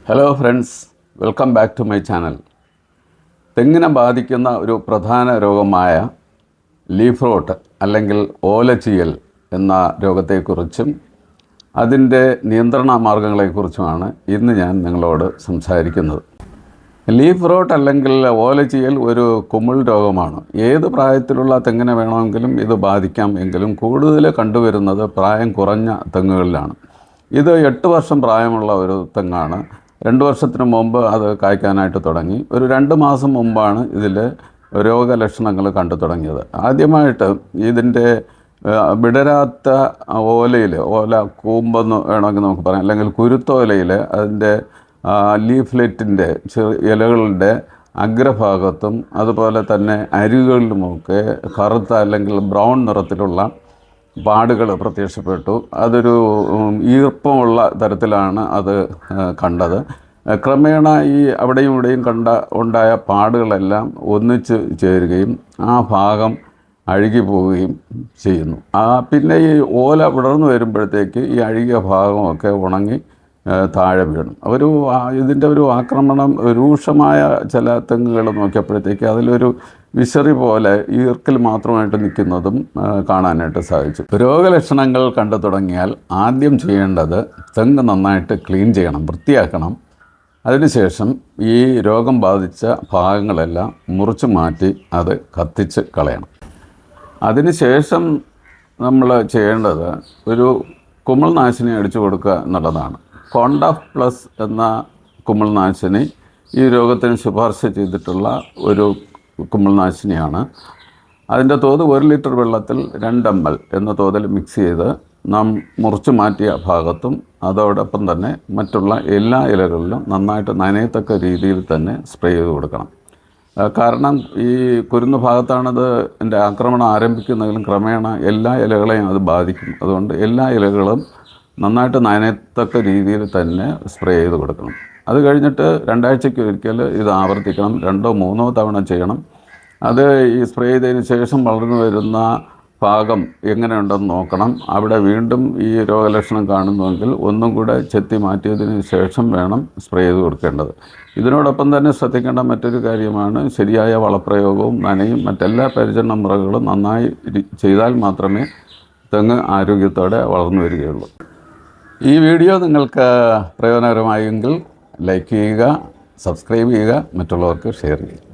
Hello friends, welcome back to my channel. തെങ്ങിനെ ബാധിക്കുന്ന ഒരു പ്രധാന രോഗമായ ലീഫ് റോട്ട് അല്ലെങ്കിൽ ഓലചീയൽ എന്ന രോഗത്തെക്കുറിച്ചും അതിൻ്റെ നിയന്ത്രണ മാർഗങ്ങളെക്കുറിച്ചുമാണ് ഇന്ന് ഞാൻ നിങ്ങളോട് സംസാരിക്കുന്നത്. ലീഫ് റോട്ട് അല്ലെങ്കിൽ ഓലചീയൽ ഒരു കുമിൾ രോഗമാണ്. ഏത് പ്രായത്തിലുള്ള തെങ്ങിനെ വേണമെങ്കിലും ഇത് ബാധിക്കാം. എങ്കിലും കൂടുതൽ കണ്ടുവരുന്നത് പ്രായം കുറഞ്ഞ തെങ്ങുകളിലാണ്. ഇത് 8 വർഷം പ്രായമുള്ള ഒരു തെങ്ങാണ്. 2 വർഷത്തിന് മുമ്പ് അത് കായ്ക്കാനായിട്ട് തുടങ്ങി. ഒരു 2 മാസം മുമ്പാണ് ഇതിൽ രോഗലക്ഷണങ്ങൾ കണ്ടു തുടങ്ങിയത്. ആദ്യമായിട്ട് ഇതിൻ്റെ വിടരാത്ത ഓല കൂമ്പെന്ന് വേണമെങ്കിൽ നമുക്ക് പറയാം, അല്ലെങ്കിൽ കുരുത്തോലയിൽ അതിൻ്റെ ലീഫ്ലെറ്റിൻ്റെ ഇലകളുടെ അഗ്രഭാഗത്തും അതുപോലെ തന്നെ അരികുകളിലുമൊക്കെ കറുത്ത അല്ലെങ്കിൽ ബ്രൗൺ നിറത്തിലുള്ള പാടുകൾ പ്രത്യക്ഷപ്പെട്ടു. അതൊരു ഈർപ്പമുള്ള തരത്തിലാണ് അത് കണ്ടത്. ക്രമേണ ഈ അവിടെയും ഇവിടെയും ഉണ്ടായ പാടുകളെല്ലാം ഒന്നിച്ച് ചേരുകയും ആ ഭാഗം അഴുകി പോവുകയും ചെയ്യുന്നു. പിന്നെ ഈ ഓല വിടർന്നു വരുമ്പോഴത്തേക്ക് ഈ അഴുകിയ ഭാഗമൊക്കെ ഉണങ്ങി താഴെ വീണു. ഇതിൻ്റെ ഒരു ആക്രമണം രൂക്ഷമായ ചില തെങ്ങുകൾ നോക്കിയപ്പോഴത്തേക്ക് അതിലൊരു വിശറി പോലെ ഈർക്കിൽ മാത്രമായിട്ട് നിൽക്കുന്നതും കാണാനായിട്ട് സാധിച്ചു. രോഗലക്ഷണങ്ങൾ കണ്ടു തുടങ്ങിയാൽ ആദ്യം ചെയ്യേണ്ടത് തെങ്ങ് നന്നായിട്ട് ക്ലീൻ ചെയ്യണം, വൃത്തിയാക്കണം. അതിനുശേഷം ഈ രോഗം ബാധിച്ച ഭാഗങ്ങളെല്ലാം മുറിച്ച് മാറ്റി അത് കത്തിച്ച് കളയണം. അതിനുശേഷം നമ്മൾ ചെയ്യേണ്ടത് ഒരു കുമിൾനാശിനി അടിച്ചു കൊടുക്കുക എന്നുള്ളതാണ്. കോണ്ടാഫ് പ്ലസ് എന്ന കുമിൾനാശിനി ഈ രോഗത്തിന് ശുപാർശ ചെയ്തിട്ടുള്ള ഒരു കുമിൾനാശിനിയാണ്. അതിൻ്റെ തോത് 1 ലിറ്റർ വെള്ളത്തിൽ 2 ml എന്ന തോതിൽ മിക്സ് ചെയ്ത് നാം മുറിച്ച് മാറ്റിയ ഭാഗത്തും അതോടൊപ്പം തന്നെ മറ്റുള്ള എല്ലാ ഇലകളിലും നന്നായിട്ട് നനയത്തക്ക രീതിയിൽ തന്നെ സ്പ്രേ ചെയ്ത് കൊടുക്കണം. കാരണം ഈ കുരുന്ന ഭാഗത്താണത് എൻ്റെ ആക്രമണം ആരംഭിക്കുന്നതെങ്കിലും ക്രമേണ എല്ലാ ഇലകളെയും അത് ബാധിക്കും. അതുകൊണ്ട് എല്ലാ ഇലകളും നന്നായിട്ട് നനയത്തക്ക രീതിയിൽ തന്നെ സ്പ്രേ ചെയ്ത് കൊടുക്കണം. അത് കഴിഞ്ഞിട്ട് 2 ആഴ്ചയ്ക്ക് ഒരിക്കൽ ഇത് ആവർത്തിക്കണം. 2 or 3 തവണ ചെയ്യണം. അത് ഈ സ്പ്രേ ചെയ്തതിന് ശേഷം വളർന്നു വരുന്ന ഭാഗം എങ്ങനെയുണ്ടെന്ന് നോക്കണം. അവിടെ വീണ്ടും ഈ രോഗലക്ഷണം കാണുന്നുവെങ്കിൽ ഒന്നും കൂടെ ചെത്തി മാറ്റിയതിന് ശേഷം വേണം സ്പ്രേ ചെയ്ത് കൊടുക്കേണ്ടത്. ഇതിനോടൊപ്പം തന്നെ ശ്രദ്ധിക്കേണ്ട മറ്റൊരു കാര്യമാണ് ശരിയായ വളപ്രയോഗവും നനയും മറ്റെല്ലാ പരിചരണ മുറകളും നന്നായി ചെയ്താൽ മാത്രമേ തെങ്ങ് ആരോഗ്യത്തോടെ വളർന്നു വരികയുള്ളൂ. ഈ വീഡിയോ നിങ്ങൾക്ക് പ്രയോജനകരമായെങ്കിൽ ലൈക്ക് ചെയ്യുക, സബ്സ്ക്രൈബ് ചെയ്യുക, മറ്റുള്ളവർക്ക് ഷെയർ ചെയ്യുക.